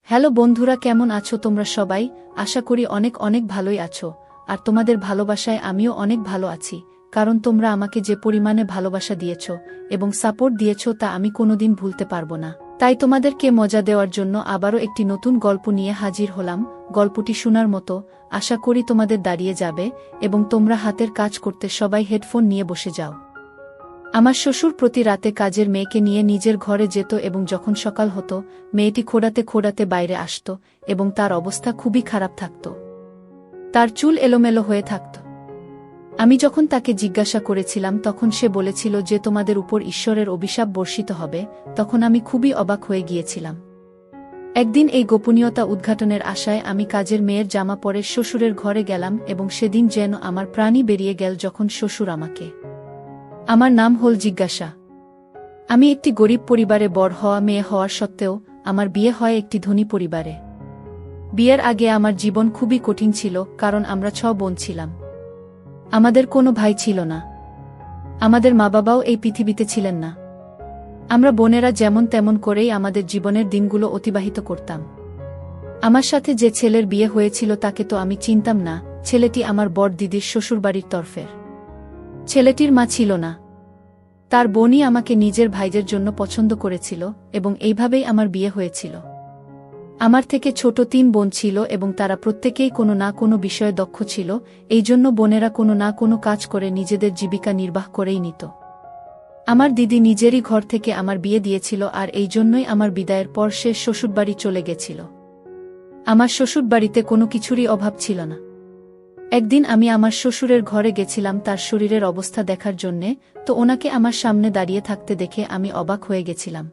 Hello বন্ধুরা, কেমন আছো তোমরা সবাই? আশা করি অনেক অনেক ভালোই আছো। আর তোমাদের ভালোবাসায় আমিও অনেক ভালো আছি, কারণ তোমরা আমাকে যে পরিমাণে ভালোবাসা দিয়েছ এবং সাপোর্ট দিয়েছ তা আমি কোনোদিন ভুলতে পারবো না। তাই তোমাদেরকে মজা দেওয়ার জন্য আবারও একটি নতুন গল্প নিয়ে হাজির হলাম। গল্পটি শোনার মতো, আশা করি তোমাদের দাঁড়িয়ে যাবে এবং তোমরা হাতের কাজ করতে সবাই হেডফোন নিয়ে বসে যাও। আমার শ্বশুর প্রতি রাতে কাজের মেয়েকে নিয়ে নিজের ঘরে যেত এবং যখন সকাল হতো মেয়েটি খোঁড়াতে খোঁড়াতে বাইরে আসত এবং তার অবস্থা খুবই খারাপ থাকত। তার চুল এলোমেলো হয়ে থাকত। আমি যখন তাকে জিজ্ঞাসা করেছিলাম তখন সে বলেছিল যে তোমাদের উপর ঈশ্বরের অভিশাপ বর্ষিত হবে। তখন আমি খুবই অবাক হয়ে গিয়েছিলাম। একদিন এই গোপনীয়তা উদ্ঘাটনের আশায় আমি কাজের মেয়ের জামা পরে শ্বশুরের ঘরে গেলাম এবং সেদিন যেন আমার প্রাণই বেরিয়ে গেল যখন শ্বশুর আমাকে। আমার নাম হল জিজ্ঞাসা। আমি একটি গরিব পরিবারে বড় হওয়া মেয়ে হওয়ার সত্ত্বেও আমার বিয়ে হয় একটি ধনী পরিবারে। বিয়ের আগে আমার জীবন খুবই কঠিন ছিল, কারণ আমরা 6 বোন ছিলাম। আমাদের কোনো ভাই ছিল না। আমাদের মা বাবাও এই পৃথিবীতে ছিলেন না। আমরা বোনেরা যেমন তেমন করেই আমাদের জীবনের দিনগুলো অতিবাহিত করতাম। আমার সাথে যে ছেলের বিয়ে হয়েছিল তাকে তো আমি চিনতাম না। ছেলেটি আমার বড় দিদির শ্বশুরবাড়ির তরফের। ছেলেটির মা ছিল না। তার বোনই আমাকে নিজের ভাইদের জন্য পছন্দ করেছিল এবং এইভাবেই আমার বিয়ে হয়েছিল। আমার থেকে ছোট 3 বোন ছিল এবং তারা প্রত্যেকেই কোনো না কোনো বিষয়ে দক্ষ ছিল। এই জন্য বোনেরা কোনো না কোনো কাজ করে নিজেদের জীবিকা নির্বাহ করেই নিত। আমার দিদি নিজেরই ঘর থেকে আমার বিয়ে দিয়েছিল, আর এই জন্যই আমার বিদায়ের পর সে শ্বশুরবাড়ি চলে গেছিল। আমার শ্বশুরবাড়িতে কোনো কিছুরই অভাব ছিল না। একদিন আমি আমার শ্বশুরের ঘরে গেছিলাম তার শরীরের অবস্থা দেখার জন্যে, তো ওনাকে আমার সামনে দাঁড়িয়ে থাকতে দেখে আমি অবাক হয়ে গেছিলাম।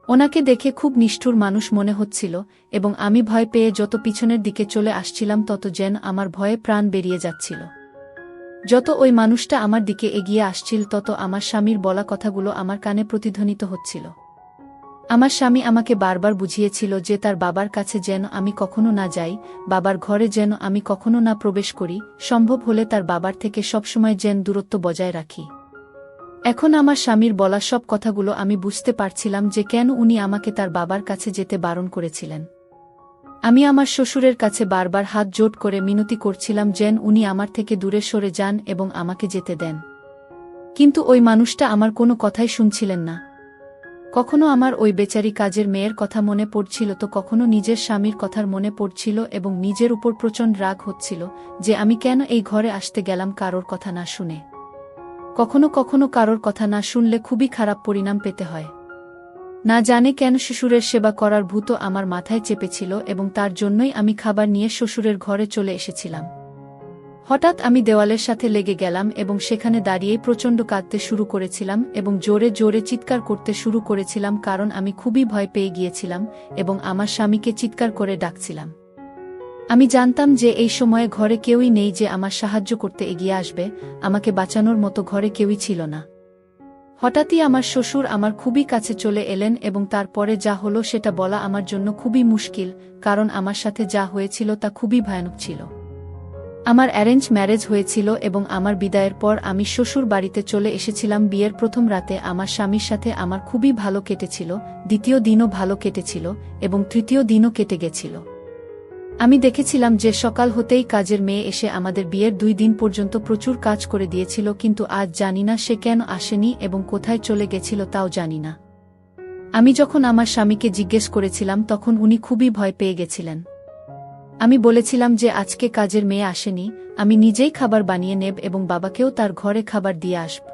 ওনাকে দেখে খুব নিষ্ঠুর মানুষ মনে হচ্ছিল এবং আমি ভয় পেয়ে যত পিছনের দিকে চলে আসছিলাম তত যেন আমার ভয়ে প্রাণ বেরিয়ে যাচ্ছিল। যত ওই মানুষটা আমার দিকে এগিয়ে আসছিল তত আমার স্বামীর বলা কথাগুলো আমার কানে প্রতিধ্বনিত হচ্ছিল। আমার স্বামী আমাকে বারবার বুঝিয়েছিল যে তার বাবার কাছে যেন আমি কখনো না যাই, বাবার ঘরে যেন আমি কখনো না প্রবেশ করি, সম্ভব হলে তার বাবার থেকে সবসময় যেন দূরত্ব বজায় রাখি। এখন আমার স্বামীর বলা সব কথাগুলো আমি বুঝতে পারছিলাম যে কেন উনি আমাকে তার বাবার কাছে যেতে বারণ করেছিলেন। আমি আমার শ্বশুরের কাছে বারবার হাত জোড় করে মিনতি করছিলাম যেন উনি আমার থেকে দূরে সরে যান এবং আমাকে যেতে দেন। কিন্তু ওই মানুষটা আমার কোনো কথাই শুনছিলেন না। কখনো আমার ওই বেচারি কাজের মেয়ের কথা মনে পড়ছিল, তো কখনো নিজের স্বামীর কথার মনে পড়ছিল এবং নিজের উপর প্রচণ্ড রাগ হচ্ছিল যে আমি কেন এই ঘরে আসতে গেলাম কারোর কথা না শুনে। কখনো কখনো কারোর কথা না শুনলে খুবই খারাপ পরিণাম পেতে হয়। না জানে কেন শ্বশুরের সেবা করার ভূত আমার মাথায় চেপেছিল এবং তার জন্যই আমি খাবার নিয়ে শ্বশুরের ঘরে চলে এসেছিলাম। হঠাৎ আমি দেওয়ালের সাথে লেগে গেলাম এবং সেখানে দাঁড়িয়েই প্রচণ্ড কাঁদতে শুরু করেছিলাম এবং জোরে জোরে চিৎকার করতে শুরু করেছিলাম, কারণ আমি খুবই ভয় পেয়ে গিয়েছিলাম এবং আমার স্বামীকে চিৎকার করে ডাকছিলাম। আমি জানতাম যে এই সময়ে ঘরে কেউই নেই যে আমার সাহায্য করতে এগিয়ে আসবে। আমাকে বাঁচানোর মতো ঘরে কেউই ছিল না। হঠাৎই আমার শ্বশুর আমার খুবই কাছে চলে এলেন এবং তারপরে যা হলো সেটা বলা আমার জন্য খুবই মুশকিল, কারণ আমার সাথে যা হয়েছিল তা খুবই ভয়ানক ছিল। আমার অ্যারেঞ্জ ম্যারেজ হয়েছিল এবং আমার বিদায়ের পর আমি শ্বশুর বাড়িতে চলে এসেছিলাম। বিয়ের প্রথম রাতে আমার স্বামীর সাথে আমার খুবই ভালো কেটেছিল, দ্বিতীয় দিনও ভালো কেটেছিল এবং তৃতীয় দিনও কেটে গেছিল। আমি দেখেছিলাম যে সকাল হতেই কাজের মেয়ে এসে আমাদের বিয়ের 2 দিন পর্যন্ত প্রচুর কাজ করে দিয়েছিল, কিন্তু আজ জানি না সে কেন আসেনি এবং কোথায় চলে গেছিল তাও জানি না। আমি যখন আমার স্বামীকে জিজ্ঞেস করেছিলাম তখন উনি খুবই ভয় পেয়ে গেছিলেন। আমি বলেছিলাম যে আজকে কাজের মেয়ে আসেনি, আমি নিজেই খাবার বানিয়ে নেব এবং বাবাকেও তার ঘরে খাবার দিয়ে আসব।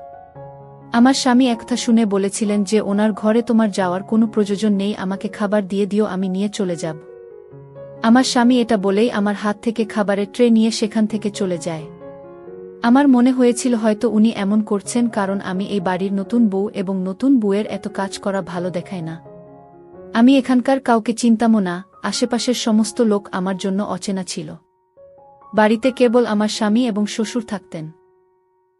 আমার স্বামী একথা শুনে বলেছিলেন যে ওনার ঘরে তোমার যাওয়ার কোনো প্রয়োজন নেই, আমাকে খাবার দিয়ে দিও, আমি নিয়ে চলে যাব। আমার স্বামী এটা বলেই আমার হাত থেকে খাবারের ট্রে নিয়ে সেখান থেকে চলে যায়। আমার মনে হয়েছিল হয়তো উনি এমন করছেন কারণ আমি এই বাড়ির নতুন বউ এবং নতুন বউয়ের এত কাজ করা ভালো দেখায় না। আমি এখানকার কাউকে চিনতামও না, আশেপাশের সমস্ত লোক আমার জন্য অচেনা ছিল। বাড়িতে কেবল আমার স্বামী এবং শ্বশুর থাকতেন।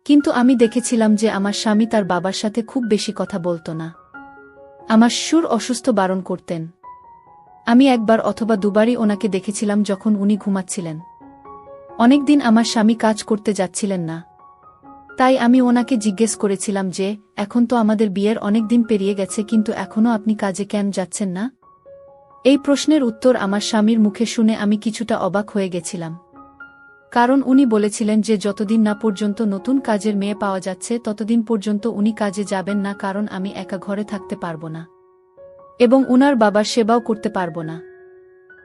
কিন্তু আমি দেখেছিলাম যে আমার স্বামী তার বাবার সাথে খুব বেশি কথা বলত না। আমার শ্বশুর অসুস্থ বারণ করতেন। আমি একবার অথবা দুবারই ওনাকে দেখেছিলাম যখন উনি ঘুমাচ্ছিলেন। অনেকদিন আমার স্বামী কাজ করতে যাচ্ছিলেন না। তাই আমি ওনাকে জিজ্ঞেস করেছিলাম যে এখন তো আমাদের বিয়ের অনেক দিন পেরিয়ে গেছে, কিন্তু এখনও আপনি কাজে কেন যাচ্ছেন না? এই প্রশ্নের উত্তর আমার স্বামীর মুখে শুনে আমি কিছুটা অবাক হয়ে গেছিলাম। কারণ উনি বলেছিলেন যে যতদিন না পর্যন্ত নতুন কাজের মেয়ে পাওয়া যাচ্ছে ততদিন পর্যন্ত উনি কাজে যাবেন না, কারণ আমি একা ঘরে থাকতে পারব না এবং উনার বাবার সেবাও করতে পারব না।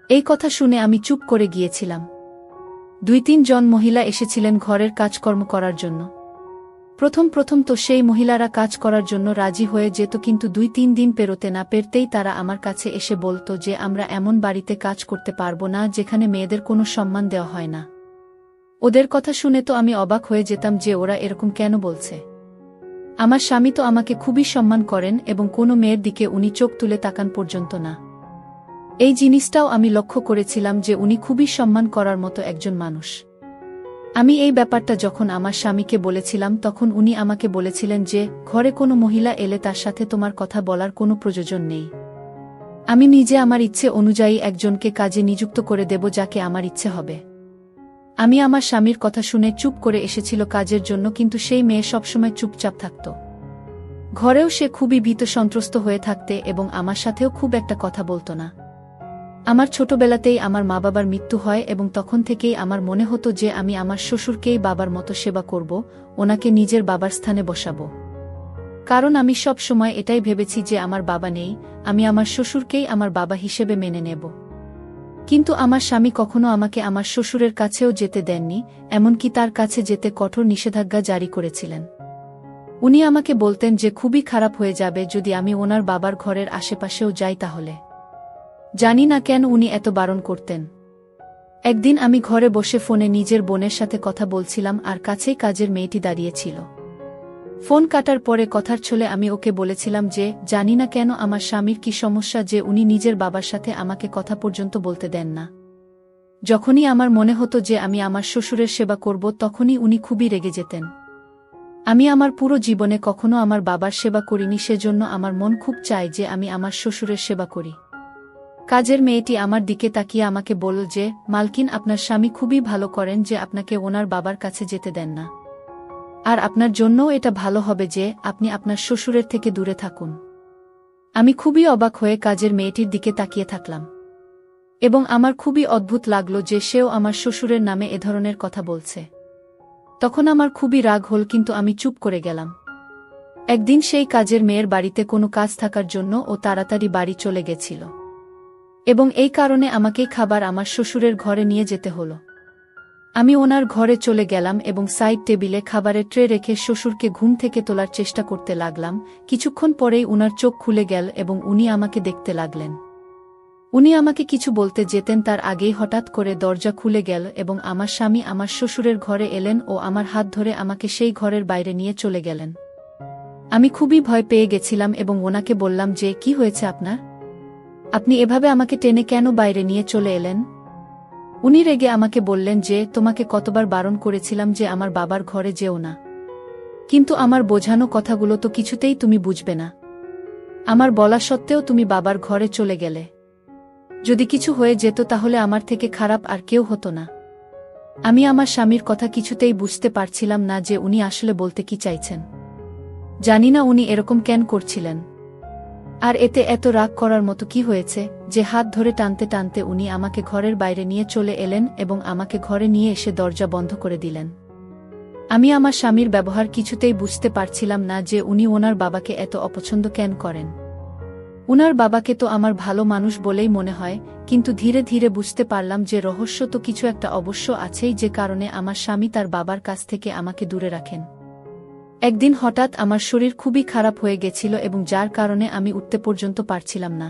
এই কথা শুনে আমি চুপ করে গিয়েছিলাম। 2-3 জন মহিলা এসেছিলেন ঘরের কাজকর্ম করার জন্য। প্রথম তো সেই মহিলারা কাজ করার জন্য রাজি হয়ে যেত, কিন্তু 2-3 দিন পেরোতে না পেরতেই তারা আমার কাছে এসে বলতো যে আমরা এমন বাড়িতে কাজ করতে পারব না যেখানে মেয়েদের কোনো সম্মান দেওয়া হয় না। ওদের কথা শুনে তো আমি অবাক হয়ে যেতাম যে ওরা এরকম কেন বলছে। আমার স্বামী তো আমাকে খুবই সম্মান করেন এবং কোনো মেয়ের দিকে উনি চোখ তুলে তাকান পর্যন্ত না। এই জিনিসটাও আমি লক্ষ্য করেছিলাম যে উনি খুবই সম্মান করার মতো একজন মানুষ। আমি এই ব্যাপারটা যখন আমার স্বামীকে বলেছিলাম তখন উনি আমাকে বলেছিলেন যে ঘরে কোনো মহিলা এলে তার সাথে তোমার কথা বলার কোনো প্রয়োজন নেই। আমি নিজে আমার ইচ্ছে অনুযায়ী একজনকে কাজে নিযুক্ত করে দেব যাকে আমার ইচ্ছে হবে। আমি আমার স্বামীর কথা শুনে চুপ করে এসেছিল কাজের জন্য, কিন্তু সেই মেয়ে সবসময় চুপচাপ থাকত। ঘরেও সে খুবই ভীত সন্ত্রস্ত হয়ে থাকতে এবং আমার সাথেও খুব একটা কথা বলতো না। আমার ছোটবেলাতেই আমার মা বাবার মৃত্যু হয় এবং তখন থেকেই আমার মনে হতো যে আমি আমার শ্বশুরকেই বাবার মতো সেবা করব, ওনাকে নিজের বাবার স্থানে বসাবো। কারণ আমি সব সময় এটাই ভেবেছি যে আমার বাবা নেই, আমি আমার শ্বশুরকেই আমার বাবা হিসেবে মেনে নেব। কিন্তু আমার স্বামী কখনো আমাকে আমার শ্বশুরের কাছেও যেতে দেননি, এমনকি তার কাছে যেতে কঠোর নিষেধাজ্ঞা জারি করেছিলেন। উনি আমাকে বলতেন যে খুবই খারাপ হয়ে যাবে যদি আমি ওনার বাবার ঘরের আশেপাশেও যাই তাহলে। জানি না কেন উনি এত বারণ করতেন। একদিন আমি ঘরে বসে ফোনে নিজের বোনের সাথে কথা বলছিলাম আর কাছেই কাজের মেয়েটি দাঁড়িয়েছিল। ফোন কাটার পরে কথার ছলে আমি ওকে বলেছিলাম যে জানি না কেন আমার স্বামীর কি সমস্যা যে উনি নিজের বাবার সাথে আমাকে কথা পর্যন্ত বলতে দেন না। যখনই আমার মনে হতো যে আমি আমার শ্বশুরের সেবা করব তখনই উনি খুবই রেগে যেতেন। আমি আমার পুরো জীবনে কখনো আমার বাবার সেবা করিনি, সেজন্য আমার মন খুব চায় যে আমি আমার শ্বশুরের সেবা করি। কাজের মেয়েটি আমার দিকে তাকিয়ে আমাকে বলল যে মালকিন, আপনার স্বামী খুবই ভালো করেন যে আপনাকে ওনার বাবার কাছে যেতে দেন না, আর আপনার জন্যও এটা ভালো হবে যে আপনি আপনার শ্বশুরের থেকে দূরে থাকুন। আমি খুবই অবাক হয়ে কাজের মেয়েটির দিকে তাকিয়ে থাকলাম এবং আমার খুবই অদ্ভুত লাগলো যে সেও আমার শ্বশুরের নামে এ ধরনের কথা বলছে। তখন আমার খুবই রাগ হল, কিন্তু আমি চুপ করে গেলাম। একদিন সেই কাজের মেয়ের বাড়িতে কোনো কাজ থাকার জন্য ও তাড়াতাড়ি বাড়ি চলে গেছিল এবং এই কারণে আমাকেই খাবার আমার শ্বশুরের ঘরে নিয়ে যেতে হলো। আমি ওনার ঘরে চলে গেলাম এবং সাইড টেবিলে খাবারের ট্রে রেখে শ্বশুরকে ঘুম থেকে তোলার চেষ্টা করতে লাগলাম। কিছুক্ষণ পরেই উনার চোখ খুলে গেল এবং উনি আমাকে দেখতে লাগলেন। উনি আমাকে কিছু বলতে যেতেন তার আগেই হঠাৎ করে দরজা খুলে গেল এবং আমার স্বামী আমার শ্বশুরের ঘরে এলেন ও আমার হাত ধরে আমাকে সেই ঘরের বাইরে নিয়ে চলে গেলেন। আমি খুবই ভয় পেয়ে গেছিলাম এবং ওনাকে বললাম যে কি হয়েছে আপনার? আপনি এভাবে আমাকে টেনে কেন বাইরে নিয়ে চলে এলেন? উনি রেগে আমাকে বললেন যে তোমাকে কতবার বারণ করেছিলাম যে আমার বাবার ঘরে যেও না, কিন্তু আমার বোঝানো কথাগুলো তো কিছুতেই তুমি বুঝবে না। আমার বলা সত্ত্বেও তুমি বাবার ঘরে চলে গেলে। যদি কিছু হয়ে যেত তাহলে আমার থেকে খারাপ আর কেউ হতো না। আমি আমার স্বামীর কথা কিছুতেই বুঝতে পারছিলাম না যে উনি আসলে বলতে কি চাইছেন। জানি না উনি এরকম কেন করছিলেন, আর এতে এত রাগ করার মতো কি হয়েছে যে হাত ধরে টানতে টানতে উনি আমাকে ঘরের বাইরে নিয়ে চলে এলেন এবং আমাকে ঘরে নিয়ে এসে দরজা বন্ধ করে দিলেন। আমি আমার স্বামীর ব্যবহার কিছুতেই বুঝতে পারছিলাম না যে উনি ওনার বাবাকে এত অপছন্দ কেন করেন। উনার বাবাকে তো আমার ভালো মানুষ বলেই মনে হয়, কিন্তু ধীরে ধীরে বুঝতে পারলাম যে রহস্য তো কিছু একটা অবশ্য আছেই, যে কারণে আমার স্বামী তার বাবার কাছ থেকে আমাকে দূরে রাখেন। একদিন হঠাৎ আমার শরীর খুবই খারাপ হয়ে গেছিল এবং যার কারণে আমি উঠতে পর্যন্ত পারছিলাম না।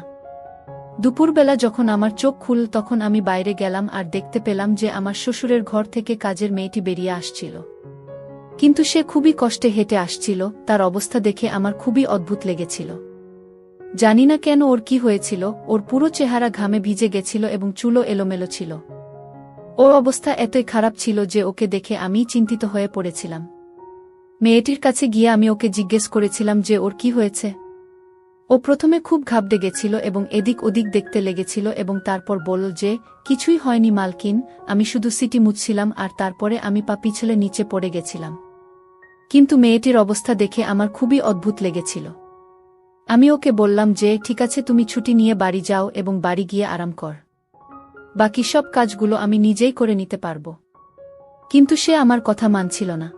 দুপুরবেলা যখন আমার চোখ খুলল তখন আমি বাইরে গেলাম আর দেখতে পেলাম যে আমার শ্বশুরের ঘর থেকে কাজের মেয়েটি বেরিয়ে আসছিল, কিন্তু সে খুবই কষ্টে হেঁটে আসছিল। তার অবস্থা দেখে আমার খুবই অদ্ভুত লেগেছিল। জানি না কেন ওর কি হয়েছিল, ওর পুরো চেহারা ঘামে ভিজে গেছিল এবং চুলও এলোমেলো ছিল। ওর অবস্থা এতই খারাপ ছিল যে ওকে দেখে আমি চিন্তিত হয়ে পড়েছিলাম। মেয়েটির কাছে গিয়ে আমি ওকে জিজ্ঞেস করেছিলাম যে ওর কি হয়েছে। ও প্রথমে খুব ঘাবড়ে গেছিল এবং এদিক ওদিক দেখতে লেগেছিল এবং তারপর বলল যে কিছুই হয়নি মালকিন, আমি শুধু সিটি মুছছিলাম আর তারপরে আমি পা পিছলে নিচে পড়ে গেছিলাম। কিন্তু মেয়েটির অবস্থা দেখে আমার খুবই অদ্ভুত লেগেছিল। আমি ওকে বললাম যে ঠিক আছে, তুমি ছুটি নিয়ে বাড়ি যাও এবং বাড়ি গিয়ে আরাম কর। বাকি সব কাজগুলো আমি নিজেই করে নিতে পারব। কিন্তু সে আমার কথা মানছিল না।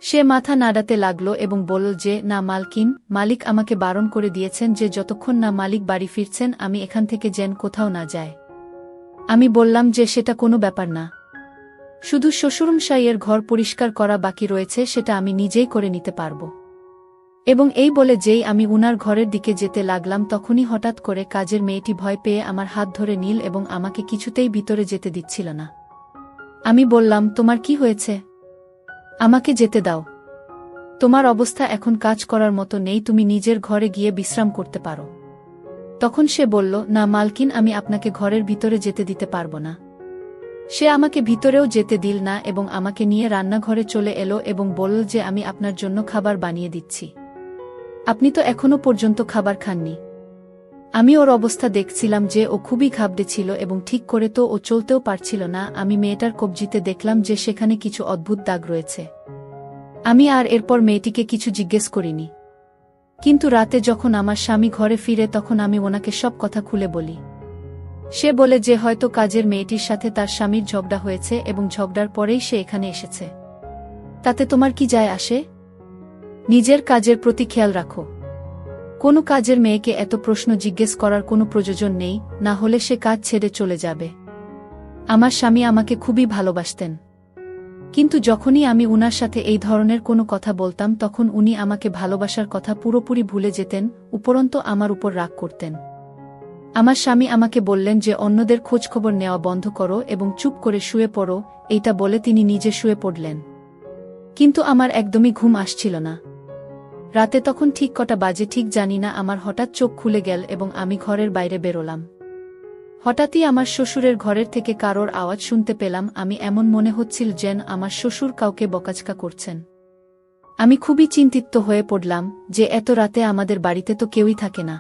সে মাথা নাড়াতে লাগল এবং বলল যে না মালকিন, মালিক আমাকে বারণ করে দিয়েছেন যে যতক্ষণ না মালিক বাড়ি ফিরছেন আমি এখান থেকে যেন কোথাও না যায়। আমি বললাম যে সেটা কোনো ব্যাপার না, শুধু শ্বশুরমশাইয়ের ঘর পরিষ্কার করা বাকি রয়েছে, সেটা আমি নিজেই করে নিতে পারব। এবং এই বলে যেই আমি উনার ঘরের দিকে যেতে লাগলাম তখনই হঠাৎ করে কাজের মেয়েটি ভয় পেয়ে আমার হাত ধরে নিল এবং আমাকে কিছুতেই ভিতরে যেতে দিচ্ছিল না। আমি বললাম, তোমার কি হয়েছে? আমাকে যেতে দাও। তোমার অবস্থা এখন কাজ করার মতো নেই, তুমি নিজের ঘরে গিয়ে বিশ্রাম করতে পারো। তখন সে বলল, না মালকিন, আমি আপনাকে ঘরের ভিতরে যেতে দিতে পারব না। সে আমাকে ভিতরেও যেতে দিল না এবং আমাকে নিয়ে রান্নাঘরে চলে এলো এবং বলল যে আমি আপনার জন্য খাবার বানিয়ে দিচ্ছি। আপনি তো এখনো পর্যন্ত খাবার খাননি। আমি ওর অবস্থা দেখছিলাম যে ও খুবই ঘাবড়ে ছিল এবং ঠিক করে তো ও চলতেও পারছিল না। আমি মেয়েটার কবজিতে দেখলাম যে সেখানে কিছু অদ্ভুত দাগ রয়েছে। আমি আর এরপর মেয়েটিকে কিছু জিজ্ঞেস করিনি। কিন্তু রাতে যখন আমার স্বামী ঘরে ফিরে তখন আমি ওনাকে সব কথা খুলে বলি। সে বলে যে হয়তো কাজের মেয়েটির সাথে তার স্বামীর ঝগড়া হয়েছে এবং ঝগড়ার পরেই সে এখানে এসেছে। তাতে তোমার কি যায় আসে? নিজের কাজের প্রতি খেয়াল রাখো। কোনো কাজের মেয়েকে এত প্রশ্ন জিজ্ঞেস করার কোনো প্রয়োজন নেই, না হলে সে কাজ ছেড়ে চলে যাবে। আমার স্বামী আমাকে খুবই ভালোবাসতেন, কিন্তু যখনই আমি উনার সাথে এই ধরনের কোনো কথা বলতাম তখন উনি আমাকে ভালোবাসার কথা পুরোপুরি ভুলে যেতেন, উপরন্তু আমার উপর রাগ করতেন। আমার স্বামী আমাকে বললেন যে অন্যদের খোঁজখবর নেওয়া বন্ধ করো এবং চুপ করে শুয়ে পড়ো। এইটা বলে তিনি নিজে শুয়ে পড়লেন। কিন্তু আমার একদমই ঘুম আসছিল না। রাতে তখন ঠিক কটা বাজে ঠিক জানি না, আমার হঠাৎ চোখ খুলে গেল এবং আমি ঘরের বাইরে বেরোলাম। হঠাৎই আমার শ্বশুরের ঘরের থেকে কারোর আওয়াজ শুনতে পেলাম। আমি এমন মনে হচ্ছিল যেন আমার শ্বশুর কাউকে বকাঝকা করছেন। আমি খুবই চিন্তিত হয়ে পড়লাম যে এত রাতে আমাদের বাড়িতে তো কেউই থাকে না।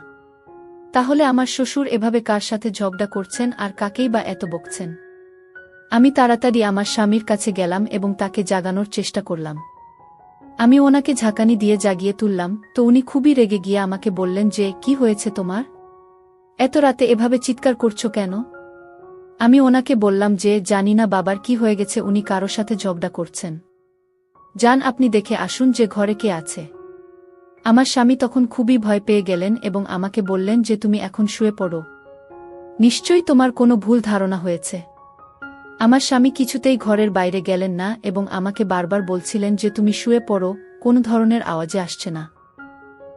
তাহলে আমার শ্বশুর এভাবে কার সাথে ঝগড়া করছেন আর কাকেই বা এত বকছেন? আমি তাড়াতাড়ি আমার স্বামীর কাছে গেলাম এবং তাকে জাগানোর চেষ্টা করলাম। আমি ওনাকে ঝাঁকানি দিয়ে জাগিয়ে তুললাম, তো উনি খুবই রেগে গিয়ে আমাকে বললেন যে কি হয়েছে তোমার? এত রাতে এভাবে চিৎকার করছো কেন? আমি ওনাকে বললাম যে জানি না বাবার কি হয়ে গেছে, উনি কারো সাথে ঝগড়া করছেন। যান আপনি দেখে আসুন যে ঘরে কে আছে। আমার স্বামী তখন খুবই ভয় পেয়ে গেলেন এবং আমাকে বললেন যে তুমি এখন শুয়ে পড়ো, নিশ্চয়ই তোমার কোনো ভুল ধারণা হয়েছে। আমার স্বামী কিছুতেই ঘরের বাইরে গেলেন না এবং আমাকে বারবার বলছিলেন যে তুমি শুয়ে পড়ো, কোনো ধরনের আওয়াজে আসছে না।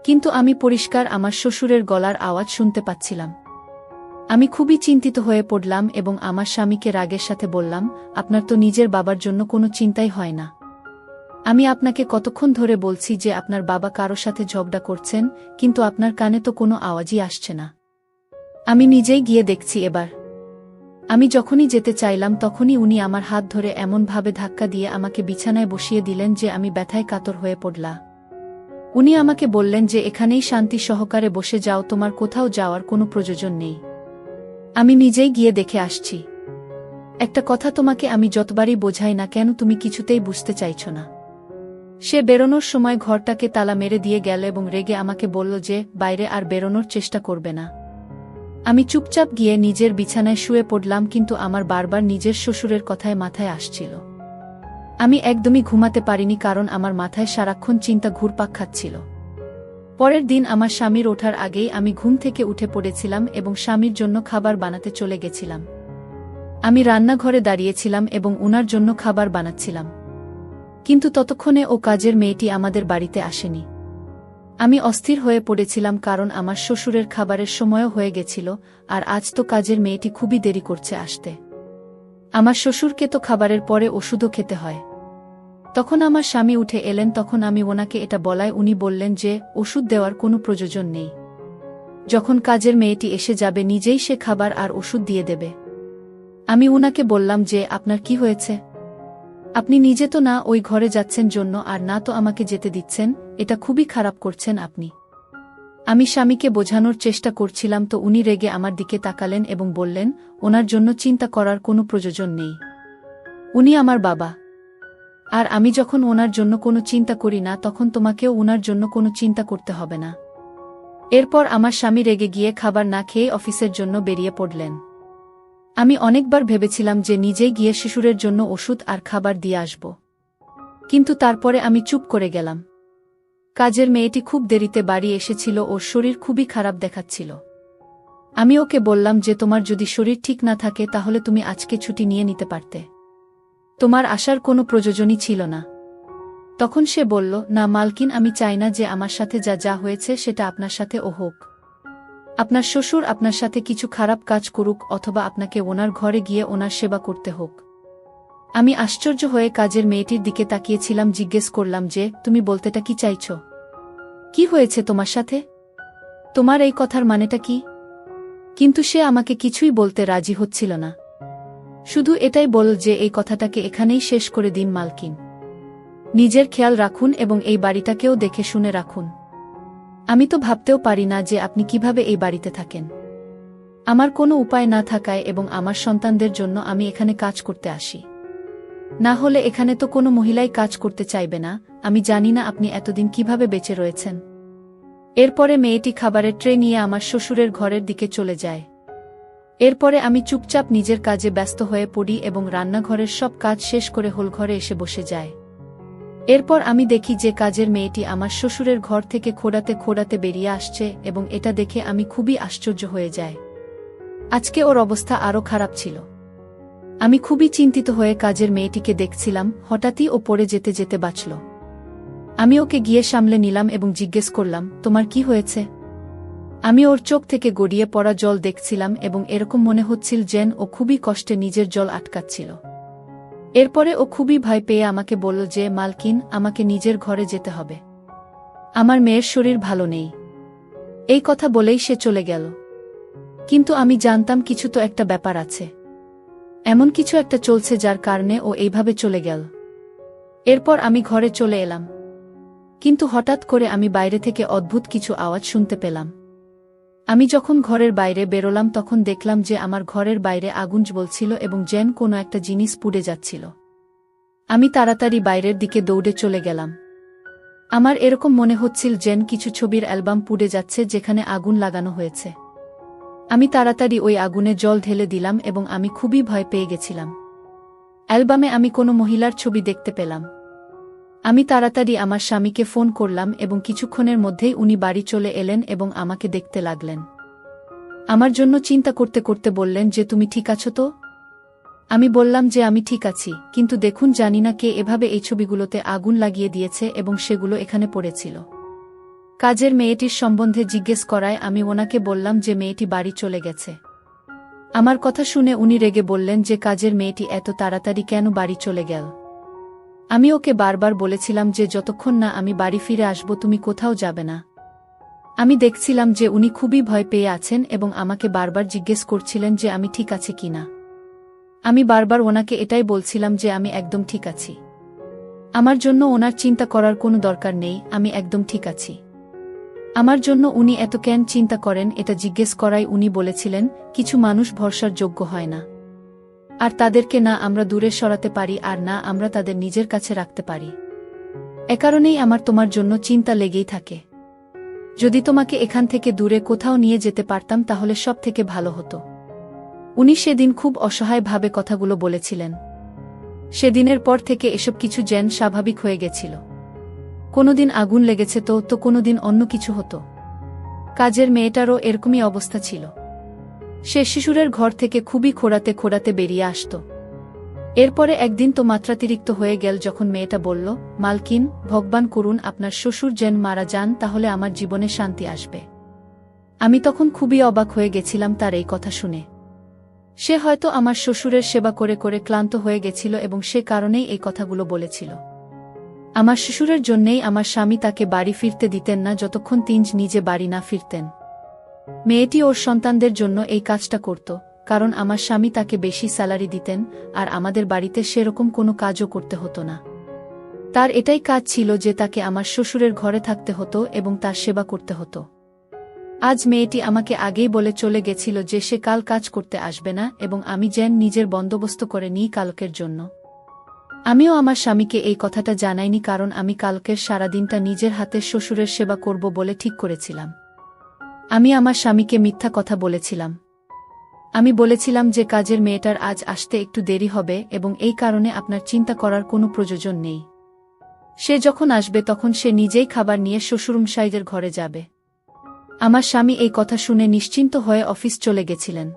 কিন্তু আমি পরিষ্কার আমার শ্বশুরের গলার আওয়াজ শুনতে পাচ্ছিলাম। আমি খুবই চিন্তিত হয়ে পড়লাম এবং আমার স্বামীকে রাগের সাথে বললাম, আপনার তো নিজের বাবার জন্য কোনো চিন্তাই হয় না। আমি আপনাকে কতক্ষণ ধরে বলছি যে আপনার বাবা কারো সাথে ঝগড়া করছেন, কিন্তু আপনার কানে তো কোনো আওয়াজই আসছে না। আমি নিজেই গিয়ে দেখছি এবার। আমি যখনই যেতে চাইলাম তখনই উনি আমার হাত ধরে এমনভাবে ধাক্কা দিয়ে আমাকে বিছানায় বসিয়ে দিলেন যে আমি ব্যথায় কাতর হয়ে পড়লাম। উনি আমাকে বললেন যে এখানেই শান্তি সহকারে বসে যাও, তোমার কোথাও যাওয়ার কোনো প্রয়োজন নেই। আমি নিজেই গিয়ে দেখে আসছি। একটা কথা তোমাকে আমি যতবারই বোঝাই না কেন তুমি কিছুতেই বুঝতে চাইছ না। সে বেরোনোর সময় ঘরটাকে তালা মেরে দিয়ে গেল এবং রেগে আমাকে বলল যে বাইরে আর বেরোনোর চেষ্টা করবে না। আমি চুপচাপ গিয়ে নিজের বিছানায় শুয়ে পড়লাম, কিন্তু আমার বারবার নিজের শ্বশুরের কথায় মাথায় আসছিল। আমি একদমই ঘুমাতে পারিনি কারণ আমার মাথায় সারাক্ষণ চিন্তা ঘুরপাক খাচ্ছিল। পরের দিন আমার স্বামীর ওঠার আগেই আমি ঘুম থেকে উঠে পড়েছিলাম এবং স্বামীর জন্য খাবার বানাতে চলে গেছিলাম। আমি রান্নাঘরে দাঁড়িয়েছিলাম এবং উনার জন্য খাবার বানাচ্ছিলাম, কিন্তু ততক্ষণে ও কাজের মেয়েটি আমাদের বাড়িতে আসেনি। আমি অস্থির হয়ে পড়েছিলাম কারণ আমার শ্বশুরের খাবারের সময়ও হয়ে গেছিল, আর আজ তো কাজের মেয়েটি খুবই দেরি করছে আসতে। আমার শ্বশুরকে তো খাবারের পরে ওষুধও খেতে হয়। তখন আমার স্বামী উঠে এলেন, তখন আমি ওনাকে এটা বলায় উনি বললেন যে ওষুধ দেওয়ার কোনো প্রয়োজন নেই। যখন কাজের মেয়েটি এসে যাবে নিজেই সে খাবার আর ওষুধ দিয়ে দেবে। আমি উনাকে বললাম যে আপনার কি হয়েছে? আপনি নিজে তো না ওই ঘরে যাচ্ছেন জন্য আর না তো আমাকে যেতে দিচ্ছেন, এটা খুবই খারাপ করছেন আপনি। আমি স্বামীকে বোঝানোর চেষ্টা করছিলাম, তো উনি রেগে আমার দিকে তাকালেন এবং বললেন, ওনার জন্য চিন্তা করার কোনো প্রয়োজন নেই। উনি আমার বাবা, আর আমি যখন ওনার জন্য কোনো চিন্তা করি না তখন তোমাকেও ওনার জন্য কোনো চিন্তা করতে হবে না। এরপর আমার স্বামী রেগে গিয়ে খাবার না খেয়ে অফিসের জন্য বেরিয়ে পড়লেন। আমি অনেকবার ভেবেছিলাম যে নিজেই গিয়ে শিশুরের জন্য ওষুধ আর খাবার দিয়ে আসব, কিন্তু তারপরে আমি চুপ করে গেলাম। কাজের মেয়েটি খুব দেরিতে বাড়ি এসেছিল, ওর শরীর খুবই খারাপ দেখাচ্ছিল। আমি ওকে বললাম যে তোমার যদি শরীর ঠিক না থাকে তাহলে তুমি আজকে ছুটি নিয়ে নিতে পারতে, তোমার আসার কোনো প্রয়োজনই ছিল না। তখন সে বলল, না মালকিন, আমি চাই না যে আমার সাথে যা যা হয়েছে সেটা আপনার সাথে ও হোক। আপনার শ্বশুর আপনার সাথে কিছু খারাপ কাজ করুক অথবা আপনাকে ওনার ঘরে গিয়ে ওনার সেবা করতে হোক। আমি আশ্চর্য হয়ে কাজের মেয়েটির দিকে তাকিয়েছিলাম, জিজ্ঞেস করলাম যে তুমি বলতেটা কি চাইছ? কি হয়েছে তোমার সাথে? তোমার এই কথার মানেটা কি? কিন্তু সে আমাকে কিছুই বলতে রাজি হচ্ছিল না, শুধু এটাই বলল যে এই কথাটাকে এখানেই শেষ করে দিন মালকিন। নিজের খেয়াল রাখুন এবং এই বাড়িটাকেও দেখে শুনে রাখুন। আমি তো ভাবতেও পারি না যে আপনি কিভাবে এই বাড়িতে থাকেন। আমার কোনো উপায় না থাকায় এবং আমার সন্তানদের জন্য আমি এখানে কাজ করতে আসি, না হলে এখানে তো কোনো মহিলাই কাজ করতে চাইবে না। আমি জানি না আপনি এতদিন কিভাবে বেঁচে রয়েছেন। এরপরে মেয়েটি খাবারের ট্রে নিয়ে আমার শ্বশুরের ঘরের দিকে চলে যায়। এরপরে আমি চুপচাপ নিজের কাজে ব্যস্ত হয়ে পড়ি এবং রান্নাঘরের সব কাজ শেষ করে হোলঘরে এসে বসে যায়। এরপর আমি দেখি যে কাজের মেয়েটি আমার শ্বশুরের ঘর থেকে খোঁড়াতে খোঁড়াতে বেরিয়ে আসছে এবং এটা দেখে আমি খুবই আশ্চর্য হয়ে যাই। আজকে ওর অবস্থা আরও খারাপ ছিল। আমি খুবই চিন্তিত হয়ে কাজের মেয়েটিকে দেখছিলাম, হঠাৎই ও পড়ে যেতে যেতে বাঁচল। আমি ওকে গিয়ে সামলে নিলাম এবং জিজ্ঞেস করলাম, তোমার কি হয়েছে? আমি ওর চোখ থেকে গড়িয়ে পড়া জল দেখছিলাম এবং এরকম মনে হচ্ছিল যেন ও খুবই কষ্টে নিজের জল আটকাচ্ছিল। এরপরে ও খুবই ভয় পেয়ে আমাকে বলল যে মালকিন, আমাকে নিজের ঘরে যেতে হবে, আমার মেয়ের শরীর ভালো নেই। এই কথা বলেই সে চলে গেল। কিন্তু আমি জানতাম কিছু তো একটা ব্যাপার আছে, এমন কিছু একটা চলছে যার কারণে ও এইভাবে চলে গেল। এরপর আমি ঘরে চলে এলাম, কিন্তু হঠাৎ করে আমি বাইরে থেকে অদ্ভুত কিছু আওয়াজ শুনতে পেলাম। আমি যখন ঘরের বাইরে বেরোলাম তখন দেখলাম যে আমার ঘরের বাইরে আগুন জ্বলছিল এবং যেন কোনো একটা জিনিস পুড়ে যাচ্ছিল। আমি তাড়াতাড়ি বাইরের দিকে দৌড়ে চলে গেলাম। আমার এরকম মনে হচ্ছিল যেন কিছু ছবির অ্যালবাম পুড়ে যাচ্ছে যেখানে আগুন লাগানো হয়েছে। আমি তাড়াতাড়ি ওই আগুনে জল ঢেলে দিলাম এবং আমি খুবই ভয় পেয়ে গেছিলাম। অ্যালবামে আমি কোনো মহিলার ছবি দেখতে পেলাম। আমি তাড়াতাড়ি আমার স্বামীকে ফোন করলাম এবং কিছুক্ষণের মধ্যেই উনি বাড়ি চলে এলেন এবং আমাকে দেখতে লাগলেন। আমার জন্য চিন্তা করতে করতে বললেন যে তুমি ঠিক আছো তো? আমি বললাম যে আমি ঠিক আছি, কিন্তু দেখুন জানি না কে এভাবে এই ছবিগুলোতে আগুন লাগিয়ে দিয়েছে এবং সেগুলো এখানে পড়েছিল। কাজের মেয়েটির সম্বন্ধে জিজ্ঞেস করায় আমি ওনাকে বললাম যে মেয়েটি বাড়ি চলে গেছে। আমার কথা শুনে উনি রেগে বললেন যে কাজের মেয়েটি এত তাড়াতাড়ি কেন বাড়ি চলে গেল। আমি ওকে বারবার বলেছিলাম যে যতক্ষণ না আমি বাড়ি ফিরে আসব তুমি কোথাও যাবে না। আমি দেখছিলাম যে উনি খুবই ভয় পেয়ে আছেন এবং আমাকে বারবার জিজ্ঞেস করছিলেন যে আমি ঠিক আছি কিনা। আমি বারবার ওনাকে এটাই বলছিলাম যে আমি একদম ঠিক আছি, আমার জন্য ওনার চিন্তা করার কোনো দরকার নেই, আমি একদম ঠিক আছি। আমার জন্য উনি এত কেন চিন্তা করেন এটা জিজ্ঞেস করায় উনি বলেছিলেন, কিছু মানুষ ভরসার যোগ্য হয় না, আর তাদেরকে না আমরা দূরে সরাতে পারি আর না আমরা তাদের নিজের কাছে রাখতে পারি। এ কারণেই আমার তোমার জন্য চিন্তা লেগেই থাকে। যদি তোমাকে এখান থেকে দূরে কোথাও নিয়ে যেতে পারতাম তাহলে সব থেকে ভালো হতো। উনি সেদিন খুব অসহায়ভাবে কথাগুলো বলেছিলেন। সেদিনের পর থেকে এসব কিছু যেন স্বাভাবিক হয়ে গেছিল। কোনোদিন আগুন লেগেছে তো কোনোদিন অন্য কিছু হতো। কাজের মেয়েটারও এরকমই অবস্থা ছিল। সে শিশুরের ঘর থেকে খুবই খোঁড়াতে খোঁড়াতে বেরিয়ে আসত। এরপরে একদিন তো মাত্রাতিরিক্ত হয়ে গেল যখন মেয়েটা বলল, মালকিন, ভগবান করুন আপনার শ্বশুর যেন মারা যান, তাহলে আমার জীবনে শান্তি আসবে। আমি তখন খুবই অবাক হয়ে গেছিলাম তার এই কথা শুনে। সে হয়তো আমার শ্বশুরের সেবা করে করে ক্লান্ত হয়ে গেছিল এবং সে কারণেই এই কথাগুলো বলেছিল। আমার শ্বশুরের জন্যেই আমার স্বামী তাকে বাড়ি ফিরতে দিতেন না যতক্ষণ তিনি নিজে বাড়ি না ফিরতেন। মেয়েটি ওর সন্তানদের জন্য এই কাজটা করত, কারণ আমার স্বামী তাকে বেশি স্যালারি দিতেন আর আমাদের বাড়িতে সেরকম কোনো কাজও করতে হতো না। তার এটাই কাজ ছিল যে তাকে আমার শ্বশুরের ঘরে থাকতে হতো এবং তার সেবা করতে হতো। আজ মেয়েটি আমাকে আগেই বলে চলে গেছিল যে সে কাল কাজ করতে আসবে না এবং আমি যেন নিজের বন্দোবস্ত করে নিই কালকের জন্য। আমিও আমার স্বামীকে এই কথাটা জানাইনি, কারণ আমি কালকের সারাদিনটা নিজের হাতে শ্বশুরের সেবা করব বলে ঠিক করেছিলাম। আমি আমার স্বামীকে মিথ্যা কথা বলেছিলাম। আমি বলেছিলাম যে কাজের মেয়েটার আজ আসতে একটু দেরি হবে এবং এই কারণে আপনার চিন্তা করার কোনো প্রয়োজন নেই। সে যখন আসবে তখন সে নিজেই খাবার নিয়ে শ্বশুরমশাইদের ঘরে যাবে। আমার স্বামী এই কথা শুনে নিশ্চিন্ত হয়ে অফিস চলে গেছিলেন।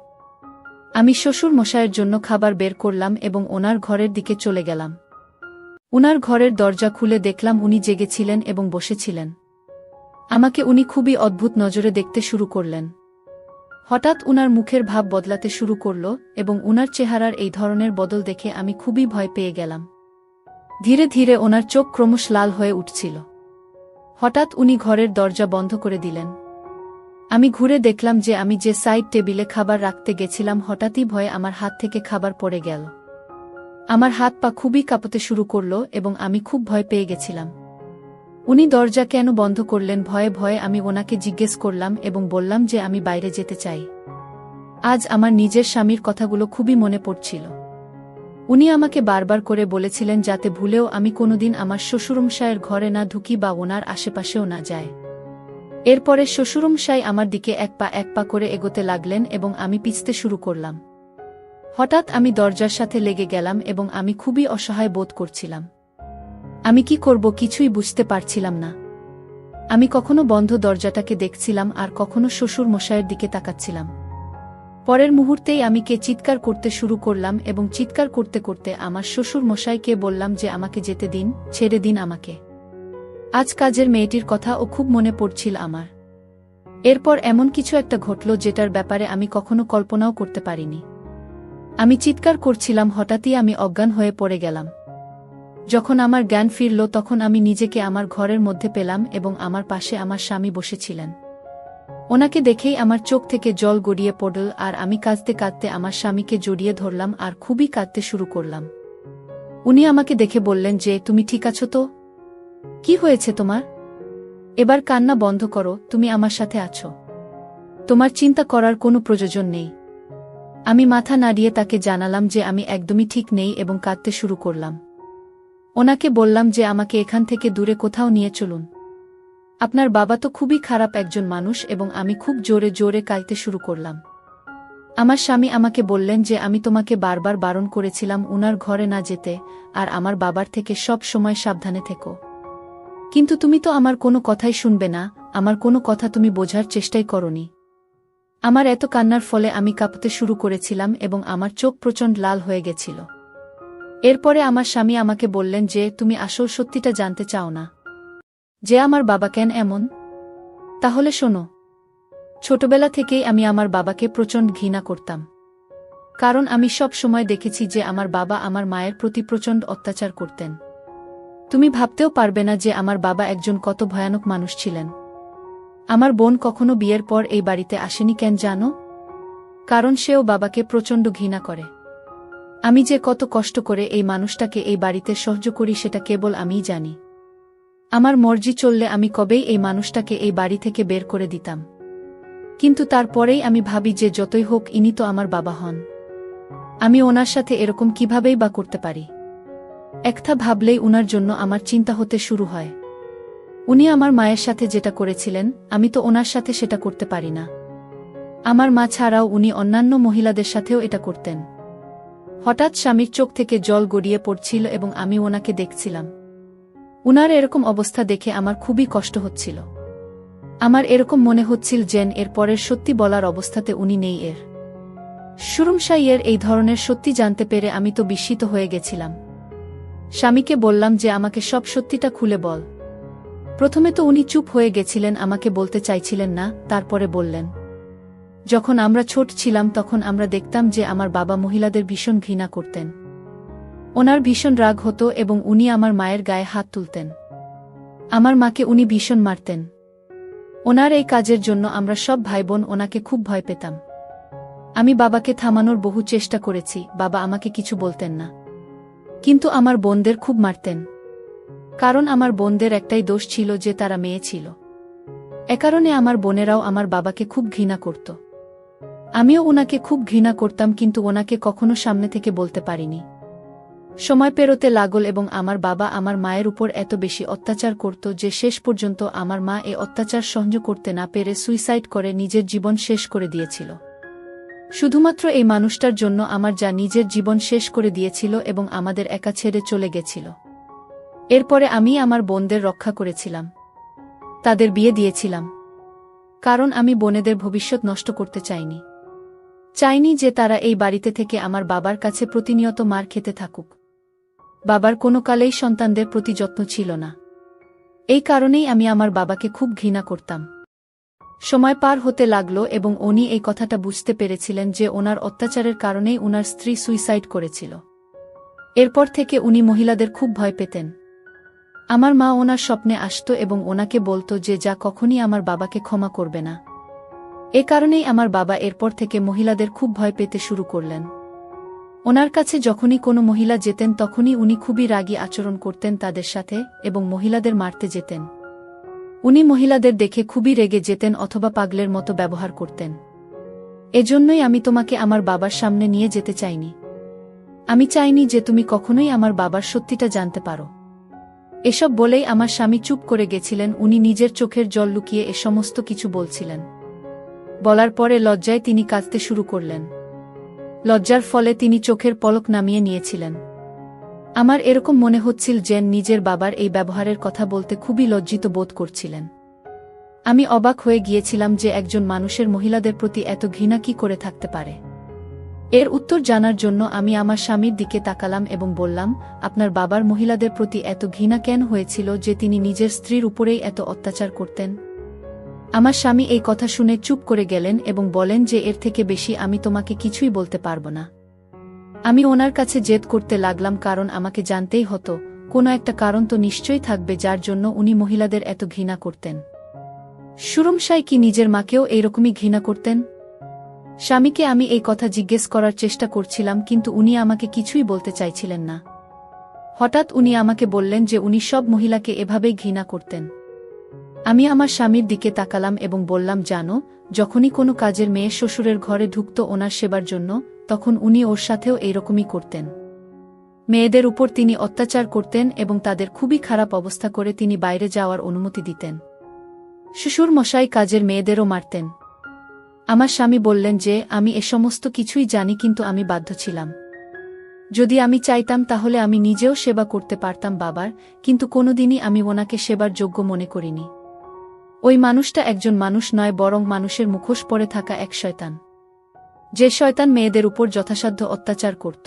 আমি শ্বশুর মশাইয়ের জন্য খাবার বের করলাম এবং ওনার ঘরের দিকে চলে গেলাম। উনার ঘরের দরজা খুলে দেখলাম উনি জেগেছিলেন এবং বসেছিলেন। আমাকে উনি খুবই অদ্ভুত নজরে দেখতে শুরু করলেন। হঠাৎ উনার মুখের ভাব বদলাতে শুরু করল এবং উনার চেহারার এই ধরনের বদল দেখে আমি খুবই ভয় পেয়ে গেলাম। ধীরে ধীরে ওনার চোখ ক্রমশ লাল হয়ে উঠছিল। হঠাৎ উনি ঘরের দরজা বন্ধ করে দিলেন। আমি ঘুরে দেখলাম যে আমি যে সাইড টেবিলে খাবার রাখতে গেছিলাম হঠাৎই ভয়ে আমার হাত থেকে খাবার পড়ে গেল। আমার হাত পা খুবই কাঁপতে শুরু করল এবং আমি খুব ভয় পেয়ে গেছিলাম। উনি দরজা কেন বন্ধ করলেন ভয়ে ভয়ে আমি ওনাকে জিজ্ঞেস করলাম এবং বললাম যে আমি বাইরে যেতে চাই। আজ আমার নিজের স্বামীর কথাগুলো খুবই মনে পড়ছিল। উনি আমাকে বারবার করে বলেছিলেন যাতে ভুলেও আমি কোনোদিন আমার শ্বশুরমশায়ের ঘরে না ঢুকি বা ওনার আশেপাশেও না যায়। এরপরে শ্বশুরমশাই আমার দিকে এক পা করে এগোতে লাগলেন এবং আমি পিছতে শুরু করলাম। হঠাৎ আমি দরজার সাথে লেগে গেলাম এবং আমি খুবই অসহায় বোধ করছিলাম। আমি কি করব কিছুই বুঝতে পারছিলাম না। আমি কখনো বন্ধ দরজাটাকে দেখছিলাম আর কখনো শ্বশুর মশাইয়ের দিকে তাকাচ্ছিলাম। পরের মুহূর্তেই আমি চিৎকার করতে শুরু করলাম এবং চিৎকার করতে করতে আমার শ্বশুর মশাইকে বললাম যে আমাকে যেতে দিন, ছেড়ে দিন আমাকে। আজ কাজের মেয়েটির কথা ও খুব মনে পড়ছিল আমার। এরপর এমন কিছু একটা ঘটল যেটার ব্যাপারে আমি কখনো কল্পনাও করতে পারিনি। আমি চিৎকার করছিলাম, হঠাৎই আমি অজ্ঞান হয়ে পড়ে গেলাম। যখন আমার জ্ঞান ফিরল তখন আমি নিজেকে আমার ঘরের মধ্যে পেলাম এবং আমার পাশে আমার স্বামী বসেছিলেন। ওনাকে দেখেই আমার চোখ থেকে জল গড়িয়ে পড়ল আর আমি কাঁদতে কাঁদতে আমার স্বামীকে জড়িয়ে ধরলাম আর খুবই কাঁদতে শুরু করলাম। উনি আমাকে দেখে বললেন যে তুমি ঠিক আছো তো? কি হয়েছে তোমার? এবার কান্না বন্ধ করো, তুমি আমার সাথে আছো। তোমার চিন্তা করার কোনো প্রয়োজন নেই। আমি মাথা নাড়িয়ে তাকে জানালাম যে আমি একদমই ঠিক নেই এবং কাঁদতে শুরু করলাম। ওনাকে বললাম যে আমাকে এখান থেকে দূরে কোথাও নিয়ে চলুন। আপনার বাবা তো খুবই খারাপ একজন মানুষ এবং আমি খুব জোরে জোরে কাঁদতে শুরু করলাম। আমার স্বামী আমাকে বললেন যে আমি তোমাকে বারবার বারণ করেছিলাম উনার ঘরে না যেতে আর আমার বাবার থেকে সব সময় সাবধানে থেকো। কিন্তু তুমি তো আমার কোনো কথাই শুনবে না, আমার কোনো কথা তুমি বোঝার চেষ্টাই করনি। আমার এত কান্নার ফলে আমি কাঁপতে শুরু করেছিলাম এবং আমার চোখ প্রচণ্ড লাল হয়ে গেছিল। এরপরে আমার স্বামী আমাকে বললেন যে তুমি আসল সত্যিটা জানতে চাও না, যে আমার বাবা কেন এমন? তাহলে শোনো। ছোটবেলা থেকেই আমি আমার বাবাকে প্রচণ্ড ঘৃণা করতাম। কারণ আমি সব সময় দেখেছি যে আমার বাবা আমার মায়ের প্রতি প্রচণ্ড অত্যাচার করতেন। তুমি ভাবতেও পারবে না যে আমার বাবা একজন কত ভয়ানক মানুষ ছিলেন। আমার বোন কখনো বিয়ের পর এই বাড়িতে আসেনি কেন জানো? কারণ সেও বাবাকে প্রচণ্ড ঘৃণা করে। আমি যে কত কষ্ট করে এই মানুষটাকে এই বাড়িতে সহ্য করি সেটা কেবল আমিই জানি। আমার মর্জি চললে আমি কবেই এই মানুষটাকে এই বাড়ি থেকে বের করে দিতাম। কিন্তু তারপরেই আমি ভাবি যে যতই হোক ইনি তো আমার বাবা হন। আমি ওনার সাথে এরকম কিভাবেই বা করতে পারি? একটা ভাবলেই উনার জন্য আমার চিন্তা হতে শুরু হয়। উনি আমার মায়ের সাথে যেটা করেছিলেন আমি তো ওনার সাথে সেটা করতে পারি না। আমার মা ছাড়াও উনি অন্যান্য মহিলাদের সাথেও এটা করতেন। হঠাৎ স্বামীর চোখ থেকে জল গড়িয়ে পড়ছিল এবং আমি ওনাকে দেখছিলাম। উনার এরকম অবস্থা দেখে আমার খুবই কষ্ট হচ্ছিল। আমার এরকম মনে হচ্ছিল যেন এর পরের সত্যি বলার অবস্থাতে উনি নেই। এর শ্বশুরমশাইয়ের এই ধরনের সত্যি জানতে পেরে আমি তো বিস্মিত হয়ে গেছিলাম। স্বামীকে বললাম যে আমাকে সব সত্যিটা খুলে বল। প্রথমে তো উনি চুপ হয়ে গেছিলেন, আমাকে বলতে চাইছিলেন না। তারপরে বললেন, যখন আমরা ছোট ছিলাম তখন আমরা দেখতাম যে আমার বাবা মহিলাদের ভীষণ ঘৃণা করতেন। ওনার ভীষণ রাগ হতো এবং উনি আমার মায়ের গায়ে হাত তুলতেন। আমার মাকে উনি ভীষণ মারতেন। ওনার এই কাজের জন্য আমরা সব ভাইবোন ওনাকে খুব ভয় পেতাম। আমি বাবাকে থামানোর বহু চেষ্টা করেছি, বাবা আমাকে কিছু বলতেন না। কিন্তু আমার বোনদের খুব মারতেন। কারণ আমার বোনদের একটাই দোষ ছিল যে তারা মেয়ে ছিল। এ কারণে আমার বোনেরাও আমার বাবাকে খুব ঘৃণা করত। আমিও ওনাকে খুব ঘৃণা করতাম, কিন্তু ওনাকে কখনো সামনে থেকে বলতে পারিনি। সময় পেরোতে লাগল এবং আমার বাবা আমার মায়ের উপর এত বেশি অত্যাচার করত যে শেষ পর্যন্ত আমার মা এ অত্যাচার সহ্য করতে না পেরে সুইসাইড করে নিজের জীবন শেষ করে দিয়েছিল। শুধুমাত্র এই মানুষটার জন্য আমার যা নিজের জীবন শেষ করে দিয়েছিল এবং আমাদের একা ছেড়ে চলে গেছিল। এরপরে আমি আমার বোনদের রক্ষা করেছিলাম, তাদের বিয়ে দিয়েছিলাম, কারণ আমি বোনেদের ভবিষ্যৎ নষ্ট করতে চাইনি যে তারা এই বাড়িতে থেকে আমার বাবার কাছে প্রতিনিয়ত মার খেতে থাকুক। বাবার কোনো কালেই সন্তানদের প্রতি যত্ন ছিল না। এই কারণেই আমি আমার বাবাকে খুব ঘৃণা করতাম। সময় পার হতে লাগল এবং উনি এই কথাটা বুঝতে পেরেছিলেন যে ওনার অত্যাচারের কারণেই উনার স্ত্রী সুইসাইড করেছিল। এরপর থেকে উনি মহিলাদের খুব ভয় পেতেন। আমার মা ওনার স্বপ্নে আসত এবং ওনাকে বলত যে যা কখনই আমার বাবাকে ক্ষমা করবে না। এ কারণেই আমার বাবা এরপর থেকে মহিলাদের খুব ভয় পেতে শুরু করলেন। ওনার কাছে যখনই কোনো মহিলা যেতেন তখনই উনি খুবই রাগী আচরণ করতেন তাদের সাথে এবং মহিলাদের মারতে যেতেন। উনি মহিলাদের দেখে খুবই রেগে যেতেন অথবা পাগলের মতো ব্যবহার করতেন। এজন্যই আমি তোমাকে আমার বাবার সামনে নিয়ে যেতে চাইনি। আমি চাইনি যে তুমি কখনোই আমার বাবার সত্যিটা জানতে পারো। এসব বলেই আমার স্বামী চুপ করে গেছিলেন। উনি নিজের চোখের জল লুকিয়ে এ সমস্ত কিছু বলছিলেন। বলার পরে লজ্জায় তিনি কাঁদতে শুরু করলেন। লজ্জার ফলে তিনি চোখের পলক নামিয়ে নিয়েছিলেন। আমার এরকম মনে হচ্ছিল যেন নিজের বাবার এই ব্যবহারের কথা বলতে খুবই লজ্জিত বোধ করছিলেন। আমি অবাক হয়ে গিয়েছিলাম যে একজন মানুষের মহিলাদের প্রতি এত ঘৃণা কি করে থাকতে পারে। এর উত্তর জানার জন্য আমি আমার স্বামীর দিকে তাকালাম এবং বললাম, আপনার বাবার মহিলাদের প্রতি এত ঘৃণা কেন হয়েছিল যে তিনি নিজের স্ত্রীর উপরেই এত অত্যাচার করতেন? আমার স্বামী এই কথা শুনে চুপ করে গেলেন এবং বলেন যে এর থেকে বেশি আমি তোমাকে কিছুই বলতে পারব না। আমি ওনার কাছে জেদ করতে লাগলাম কারণ আমাকে জানতেই হতো কোনো একটা কারণ তো নিশ্চয়ই থাকবে যার জন্য উনি মহিলাদের এত ঘৃণা করতেন। সুরমশাই কি নিজের মাকেও এইরকমই ঘৃণা করতেন? স্বামীকে আমি এই কথা জিজ্ঞেস করার চেষ্টা করছিলাম কিন্তু উনি আমাকে কিছুই বলতে চাইছিলেন না। হঠাৎ উনি আমাকে বললেন যে উনি সব মহিলাকে এভাবেই ঘৃণা করতেন। আমি আমার স্বামীর দিকে তাকালাম এবং বললাম, জানো, যখনই কোনো কাজের মেয়ে শ্বশুরের ঘরে ঢুকত ওনার সেবার জন্য, তখন উনি ওর সাথেও এইরকমই করতেন। মেয়েদের উপর তিনি অত্যাচার করতেন এবং তাদের খুবই খারাপ অবস্থা করে তিনি বাইরে যাওয়ার অনুমতি দিতেন। শ্বশুর মশাই কাজের মেয়েদেরও মারতেন। আমার স্বামী বললেন যে আমি এ সমস্ত কিছুই জানি কিন্তু আমি বাধ্য ছিলাম। যদি আমি চাইতাম তাহলে আমি নিজেও সেবা করতে পারতাম বাবার, কিন্তু কোনোদিনই আমি ওনাকে সেবার যোগ্য মনে করিনি। ওই মানুষটা একজন মানুষ নয় বরং মানুষের মুখোশ পরে থাকা এক শয়তান, যে শয়তান মেয়েদের উপর যথাসাধ্য অত্যাচার করত।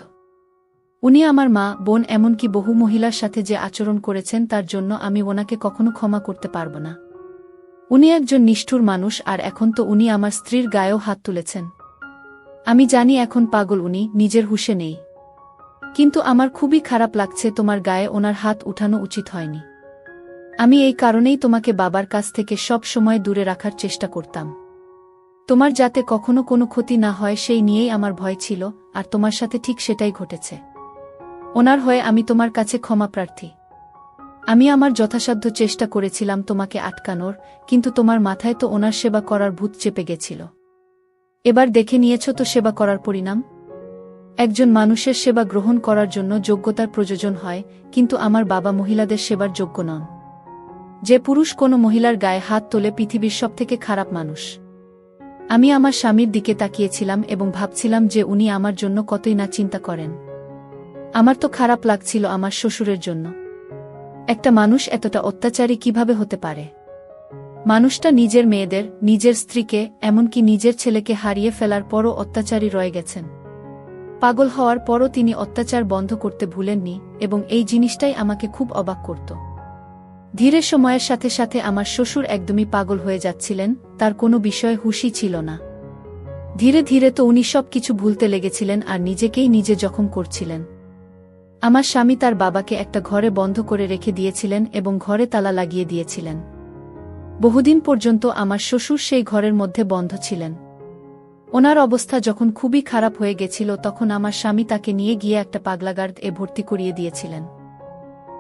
উনি আমার মা, বোন, এমনকি বহু মহিলার সাথে যে আচরণ করেছেন তার জন্য আমি ওনাকে কখনো ক্ষমা করতে পারব না। উনি একজন নিষ্ঠুর মানুষ আর এখন তো উনি আমার স্ত্রীর গায়েও হাত তুলেছেন। আমি জানি এখন পাগল উনি, নিজের হুঁশে নেই, কিন্তু আমার খুবই খারাপ লাগছে। তোমার গায়ে ওনার হাত উঠানো উচিত হয়নি। আমি এই কারণেই তোমাকে বাবার কাছ থেকে সব সময় দূরে রাখার চেষ্টা করতাম। তোমার যাতে কখনো কোনো ক্ষতি না হয় সেই নিয়েই আমার ভয় ছিল, আর তোমার সাথে ঠিক সেটাই ঘটেছে। ওনার হয়ে আমি তোমার কাছে ক্ষমা প্রার্থী। আমি আমার যথাসাধ্য চেষ্টা করেছিলাম তোমাকে আটকানোর, কিন্তু তোমার মাথায় তো ওনার সেবা করার ভূত চেপে গেছিল। এবার দেখে নিয়েছ তো সেবা করার পরিণাম। একজন মানুষের সেবা গ্রহণ করার জন্য যোগ্যতার প্রয়োজন হয়, কিন্তু আমার বাবা মহিলাদের সেবার যোগ্য নন। যে পুরুষ কোনো মহিলার গায়ে হাত তোলে পৃথিবীর সবথেকে খারাপ মানুষ। আমি আমার স্বামীর দিকে তাকিয়েছিলাম এবং ভাবছিলাম যে উনি আমার জন্য কতই না চিন্তা করেন। আমার তো খারাপ লাগছিল আমার শ্বশুরের জন্য। একটা মানুষ এতটা অত্যাচারী কিভাবে হতে পারে? মানুষটা নিজের মেয়েদের, নিজের স্ত্রীকে, এমনকি নিজের ছেলেকে হারিয়ে ফেলার পরও অত্যাচারী রয়ে গেছেন। পাগল হওয়ার পরও তিনি অত্যাচার বন্ধ করতে ভুলেননি এবং এই জিনিসটাই আমাকে খুব অবাক করত। ধীরে সময়ের সাথে সাথে আমার শ্বশুর একদমই পাগল হয়ে যাচ্ছিলেন, তার কোনো বিষয়ে হুঁশই ছিল না। ধীরে ধীরে তো উনি সব কিছু ভুলতে লেগেছিলেন আর নিজেকেই নিজে জখম করছিলেন। আমার স্বামী তার বাবাকে একটা ঘরে বন্ধ করে রেখে দিয়েছিলেন এবং ঘরে তালা লাগিয়ে দিয়েছিলেন। বহুদিন পর্যন্ত আমার শ্বশুর সেই ঘরের মধ্যে বন্ধ ছিলেন। ওনার অবস্থা যখন খুবই খারাপ হয়ে গেছিল তখন আমার স্বামী তাকে নিয়ে গিয়ে একটা পাগলাগার্ড এ ভর্তি করিয়ে দিয়েছিলেন।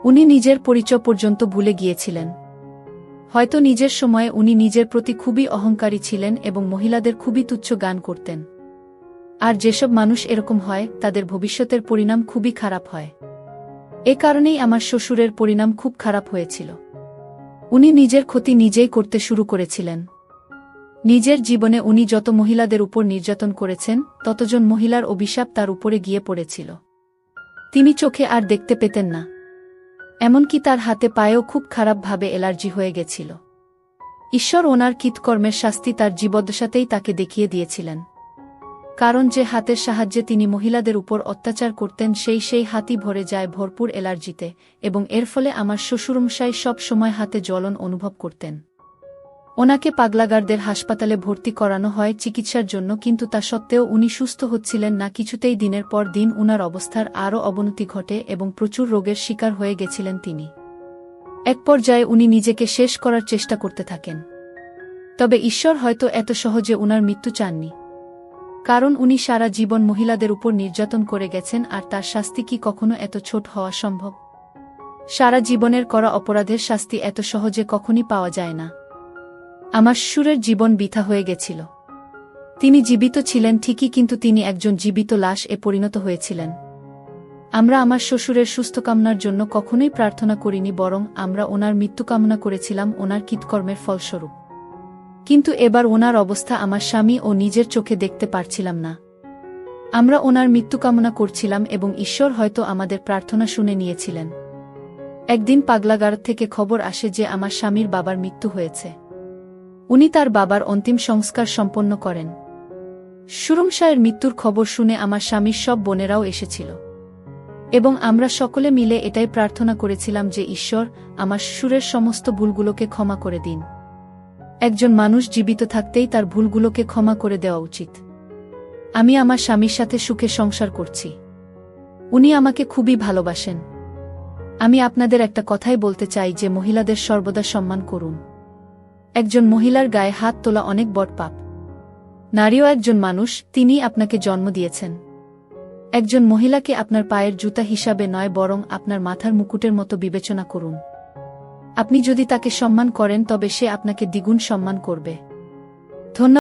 উনি নিজের পরিচয় পর্যন্ত ভুলে গিয়েছিলেন। হয়তো নিজের সময়ে উনি নিজের প্রতি খুবই অহংকারী ছিলেন এবং মহিলাদের খুবই তুচ্ছ জ্ঞান করতেন। আর যেসব মানুষ এরকম হয় তাদের ভবিষ্যতের পরিণাম খুবই খারাপ হয়। এ কারণেই আমার শ্বশুরের পরিণাম খুব খারাপ হয়েছিল। উনি নিজের ক্ষতি নিজেই করতে শুরু করেছিলেন। নিজের জীবনে উনি যত মহিলাদের উপর নির্যাতন করেছেন, ততজন মহিলার অভিশাপ তার উপরে গিয়ে পড়েছিল। তিনি চোখে আর দেখতে পেতেন না। এমনকি তার হাতে পায়েও খুব খারাপভাবে অ্যালার্জি হয়ে গেছিল। ঈশ্বর ওনার কৃতকর্মের শাস্তি তার জীবদ্দশাতেই তাকে দেখিয়ে দিয়েছিলেন। কারণ যে হাতের সাহায্যে তিনি মহিলাদের উপর অত্যাচার করতেন সেই হাতই ভরে যায় ভরপুর অ্যালার্জিতে, এবং এর ফলে আমার শ্বশুরমশাই সব সময় হাতে জ্বলন অনুভব করতেন। ওনাকে পাগলাগারদের হাসপাতালে ভর্তি করানো হয় চিকিৎসার জন্য, কিন্তু তা সত্ত্বেও উনি সুস্থ হচ্ছিলেন না কিছুতেই। দিনের পর দিন উনার অবস্থার আরও অবনতি ঘটে এবং প্রচুর রোগের শিকার হয়ে গেছিলেন তিনি। এক পর্যায়ে উনি নিজেকে শেষ করার চেষ্টা করতে থাকেন। তবে ঈশ্বর হয়তো এত সহজে উনার মৃত্যু চাননি, কারণ উনি সারা জীবন মহিলাদের উপর নির্যাতন করে গেছেন, আর তার শাস্তি কি কখনো এত ছোট হওয়া সম্ভব? সারা জীবনের করা অপরাধের শাস্তি এত সহজে কখনই পাওয়া যায় না। আমার শ্বশুরের জীবন বৃথা হয়ে গেছিল। তিনি জীবিত ছিলেন ঠিকই, কিন্তু তিনি একজন জীবিত লাশ এ পরিণত হয়েছিলেন। আমরা আমার শ্বশুরের সুস্থ কামনার জন্য কখনোই প্রার্থনা করিনি, বরং আমরা ওনার মৃত্যু কামনা করেছিলাম ওনার কৃতকর্মের ফলস্বরূপ। কিন্তু এবার ওনার অবস্থা আমার স্বামী ও নিজের চোখে দেখতে পারছিলাম না। আমরা ওনার মৃত্যু কামনা করছিলাম এবং ঈশ্বর হয়তো আমাদের প্রার্থনা শুনে নিয়েছিলেন। একদিন পাগলাগার থেকে খবর আসে যে আমার স্বামীর বাবার মৃত্যু হয়েছে। উনি তার বাবার অন্তিম সংস্কার সম্পন্ন করেন। সুরমশায়ের মৃত্যুর খবর শুনে আমার স্বামীর সব বোনেরাও এসেছিল, এবং আমরা সকলে মিলে এটাই প্রার্থনা করেছিলাম যে ঈশ্বর আমার শ্বশুরের সমস্ত ভুলগুলোকে ক্ষমা করে দিন। একজন মানুষ জীবিত থাকতেই তার ভুলগুলোকে ক্ষমা করে দেওয়া উচিত। আমি আমার স্বামীর সাথে সুখে সংসার করছি। উনি আমাকে খুবই ভালোবাসেন। আমি আপনাদের একটা কথাই বলতে চাই যে মহিলাদের সর্বদা সম্মান করুন। একজন মহিলার গায়ে হাত তোলা অনেক বড় পাপ। নারীও একজন মানুষ, তিনি আপনাকে জন্ম দিয়েছেন। একজন মহিলাকে আপনার পায়ের জুতা হিসাবে নয়, বরং আপনার মাথার মুকুটের মতো বিবেচনা করুন। আপনি যদি তাকে সম্মান করেন তবে সে আপনাকে দ্বিগুণ সম্মান করবে।